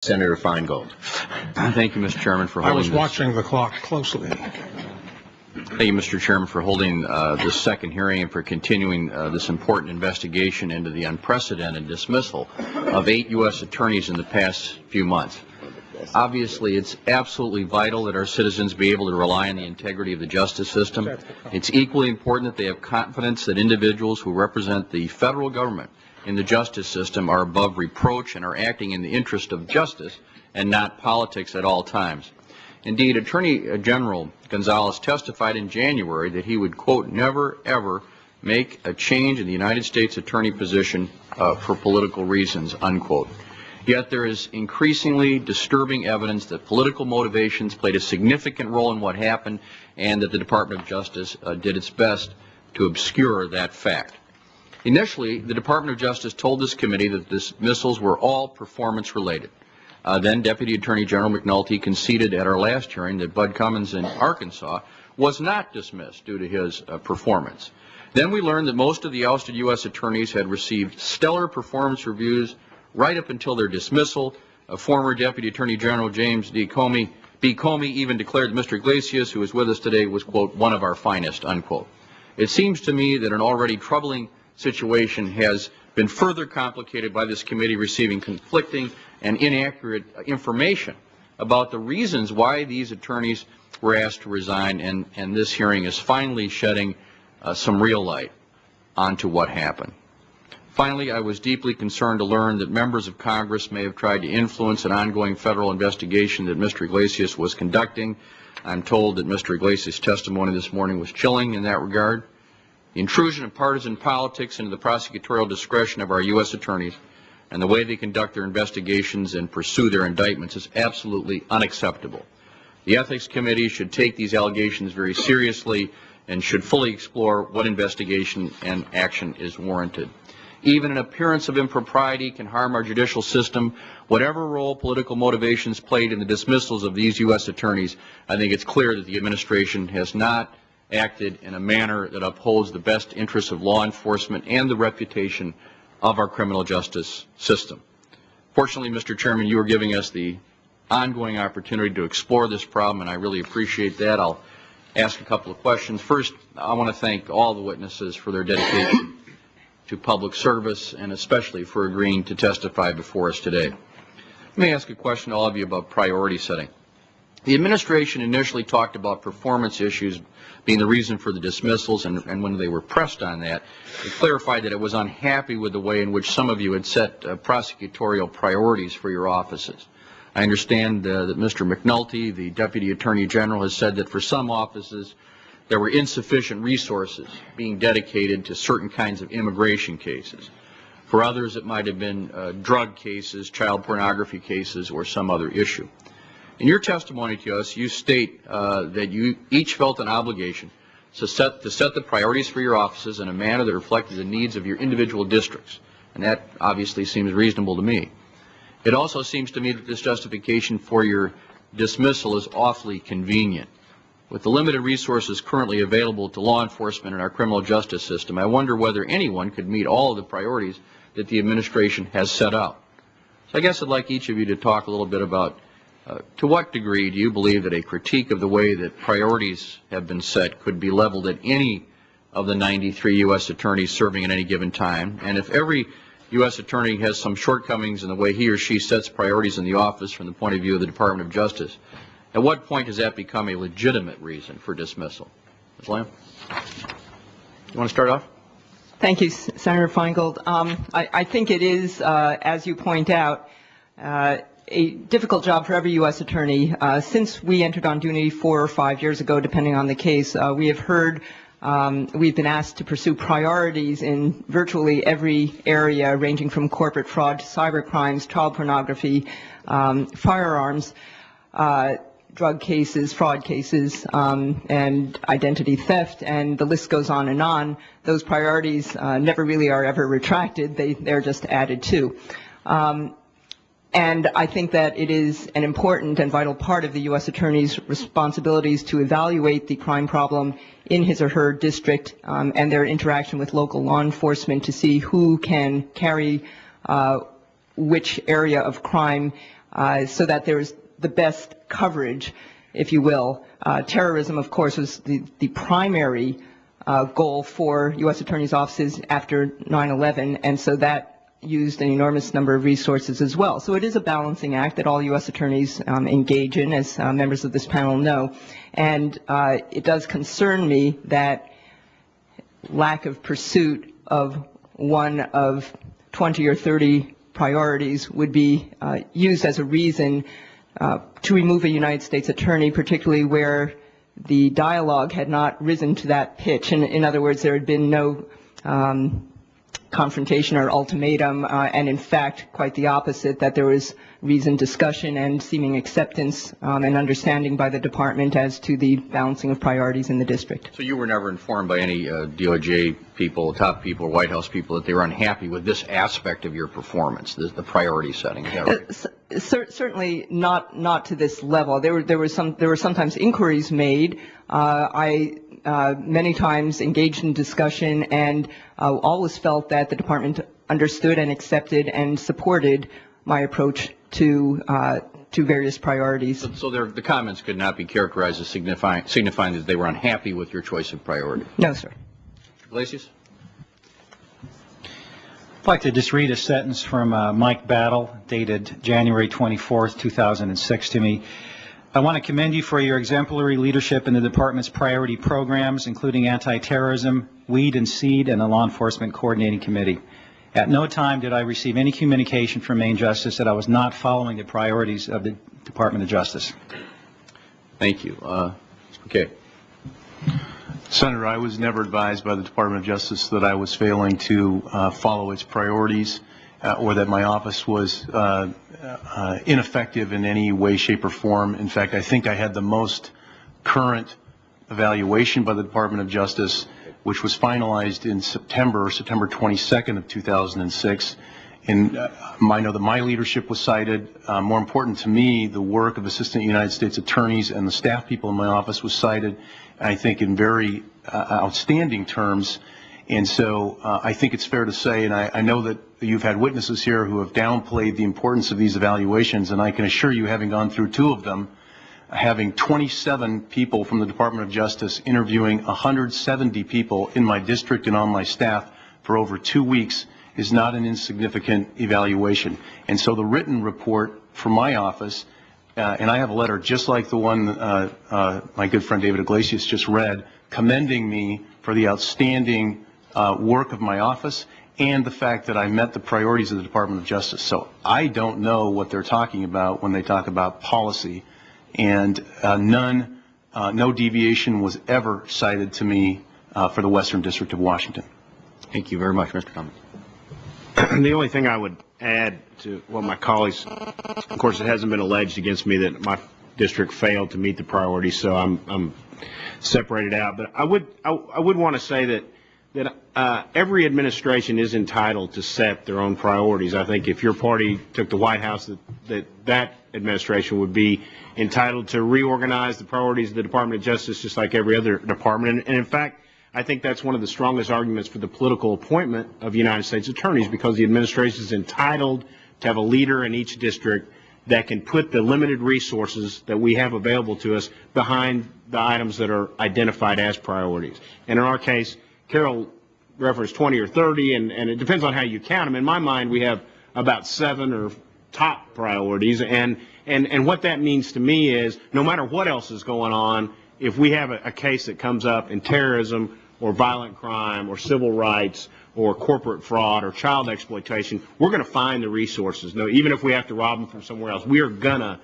Senator Feingold. Thank you, Mr. Chairman, for holding I was watching the clock closely. Thank you, Mr. Chairman, for holding this second hearing and for continuing this important investigation into the unprecedented dismissal of 8 U.S. attorneys in the past few months. Obviously, it's absolutely vital that our citizens be able to rely on the integrity of the justice system. It's equally important that they have confidence that individuals who represent the federal government in the justice system are above reproach and are acting in the interest of justice and not politics at all times. Indeed, Attorney General Gonzales testified in January that he would, quote, never ever make a change in the United States attorney position for political reasons, unquote. Yet there is increasingly disturbing evidence that political motivations played a significant role in what happened and that the Department of Justice did its best to obscure that fact. Initially, the Department of Justice told this committee that dismissals were all performance related. Then Deputy Attorney General McNulty conceded at our last hearing that Bud Cummins in Arkansas was not dismissed due to his performance. Then we learned that most of the ousted U.S. attorneys had received stellar performance reviews right up until their dismissal. Former Deputy Attorney General James B. Comey even declared that Mr. Iglesias, who is with us today, was, quote, one of our finest, unquote. It seems to me that an already troubling situation has been further complicated by this committee receiving conflicting and inaccurate information about the reasons why these attorneys were asked to resign, and this hearing is finally shedding some real light onto what happened. Finally, I was deeply concerned to learn that members of Congress may have tried to influence an ongoing federal investigation that Mr. Iglesias was conducting. I'm told that Mr. Iglesias' testimony this morning was chilling in that regard. The intrusion of partisan politics into the prosecutorial discretion of our U.S. attorneys and the way they conduct their investigations and pursue their indictments is absolutely unacceptable. The Ethics Committee should take these allegations very seriously and should fully explore what investigation and action is warranted. Even an appearance of impropriety can harm our judicial system. Whatever role political motivations played in the dismissals of these U.S. attorneys, I think it's clear that the administration has not acted in a manner that upholds the best interests of law enforcement and the reputation of our criminal justice system. Fortunately, Mr. Chairman, you are giving us the ongoing opportunity to explore this problem, and I really appreciate that. I'll ask a couple of questions. First, I want to thank all the witnesses for their dedication to public service and especially for agreeing to testify before us today. Let me ask a question to all of you about priority setting. The administration initially talked about performance issues being the reason for the dismissals, and when they were pressed on that, it clarified that it was unhappy with the way in which some of you had set prosecutorial priorities for your offices. I understand that Mr. McNulty, the Deputy Attorney General, has said that for some offices there were insufficient resources being dedicated to certain kinds of immigration cases. For others, it might have been drug cases, child pornography cases, or some other issue. In your testimony to us, you state that you each felt an obligation to set the priorities for your offices in a manner that reflected the needs of your individual districts, and that obviously seems reasonable to me. It also seems to me that this justification for your dismissal is awfully convenient. With the limited resources currently available to law enforcement in our criminal justice system, I wonder whether anyone could meet all of the priorities that the administration has set out. So I guess I'd like each of you to talk a little bit about to what degree do you believe that a critique of the way that priorities have been set could be leveled at any of the 93 U.S. attorneys serving at any given time? And if every U.S. attorney has some shortcomings in the way he or she sets priorities in the office from the point of view of the Department of Justice, at what point does that become a legitimate reason for dismissal? Ms. Lamb? You want to start off? Thank you, Senator Feingold. I think it is, as you point out, a difficult job for every U.S. attorney. Since we entered on duty 4 or 5 years ago, depending on the case, we have heard we've been asked to pursue priorities in virtually every area, ranging from corporate fraud to cyber crimes, child pornography, firearms, drug cases, fraud cases, and identity theft, and the list goes on and on. Those priorities never really are ever retracted. They're just added to. And I think that it is an important and vital part of the U.S. Attorney's responsibilities to evaluate the crime problem in his or her district and their interaction with local law enforcement to see who can carry which area of crime so that there's the best coverage, if you will. Terrorism, of course, was the primary goal for U.S. attorneys' offices after 9/11, and so that used an enormous number of resources as well. So it is a balancing act that all U.S. attorneys engage in, as members of this panel know. And it does concern me that lack of pursuit of one of 20 or 30 priorities would be used as a reason to remove a United States attorney, particularly where the dialogue had not risen to that pitch. In other words, there had been no confrontation or ultimatum, and in fact, quite the opposite, that there was reasoned discussion and seeming acceptance and understanding by the department as to the balancing of priorities in the district. So you were never informed by any DOJ people, top people, White House people, that they were unhappy with this aspect of your performance, the priority setting, is that right? Certainly not to this level. There were sometimes inquiries made. I many times engaged in discussion and always felt that the department understood and accepted and supported my approach to various priorities. So the comments could not be characterized as signifying that they were unhappy with your choice of priority? No, sir. Iglesias? I'd like to just read a sentence from Mike Battle, dated January 24th, 2006 to me. I want to commend you for your exemplary leadership in the department's priority programs, including anti-terrorism, weed and seed, and the Law Enforcement Coordinating Committee. At no time did I receive any communication from Maine Justice that I was not following the priorities of the Department of Justice. Thank you. Okay. Senator, I was never advised by the Department of Justice that I was failing to follow its priorities or that my office was ineffective in any way, shape, or form. In fact, I think I had the most current evaluation by the Department of Justice, which was finalized in September 22nd of 2006. And I know that my leadership was cited. More important to me, the work of Assistant United States Attorneys and the staff people in my office was cited, I think, in very outstanding terms. And so I think it's fair to say, and I know that you've had witnesses here who have downplayed the importance of these evaluations, and I can assure you, having gone through 2 of them, having 27 people from the Department of Justice interviewing 170 people in my district and on my staff for over 2 weeks is not an insignificant evaluation. And so the written report from my office, and I have a letter just like the one my good friend David Iglesias just read, commending me for the outstanding work of my office and the fact that I met the priorities of the Department of Justice. So I don't know what they're talking about when they talk about policy, and no deviation was ever cited to me for the Western District of Washington. Thank you very much, Mr. Cummings. The only thing I would add to what my colleagues, of course, it hasn't been alleged against me that my district failed to meet the priorities, so I'm separated out. But I would want to say that every administration is entitled to set their own priorities. I think if your party took the White House, that administration would be entitled to reorganize the priorities of the Department of Justice just like every other department. And in fact, I think that's one of the strongest arguments for the political appointment of United States attorneys, because the administration is entitled to have a leader in each district that can put the limited resources that we have available to us behind the items that are identified as priorities. And in our case, Carol referenced 20 or 30, and it depends on how you count them. In my mind, we have about 7 or top priorities, and what that means to me is no matter what else is going on, if we have a case that comes up in terrorism or violent crime or civil rights or corporate fraud or child exploitation, we're going to find the resources. No, even if we have to rob them from somewhere else, we are going to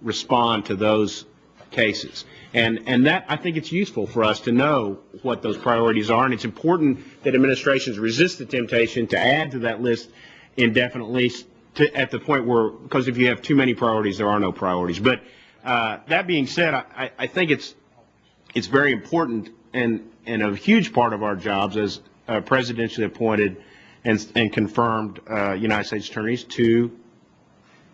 respond to those cases. And that, I think it's useful for us to know what those priorities are, and it's important that administrations resist the temptation to add to that list indefinitely at the point where, because if you have too many priorities, there are no priorities. But that being said, I think it's very important and a huge part of our jobs as presidentially appointed and confirmed United States attorneys to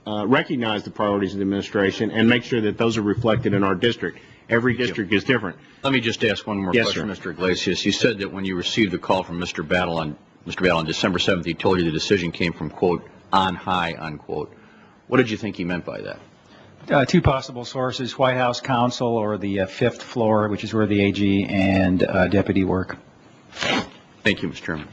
recognize the priorities of the administration and make sure that those are reflected in our district. Every district is different. Let me just ask one more question, Mr. Iglesias. You said that when you received the call from Mr. Battle on December 7th, he told you the decision came from, quote, on high, unquote. What did you think he meant by that? Two possible sources, White House counsel or the fifth floor, which is where the AG and deputy work. Thank you, Mr. Chairman.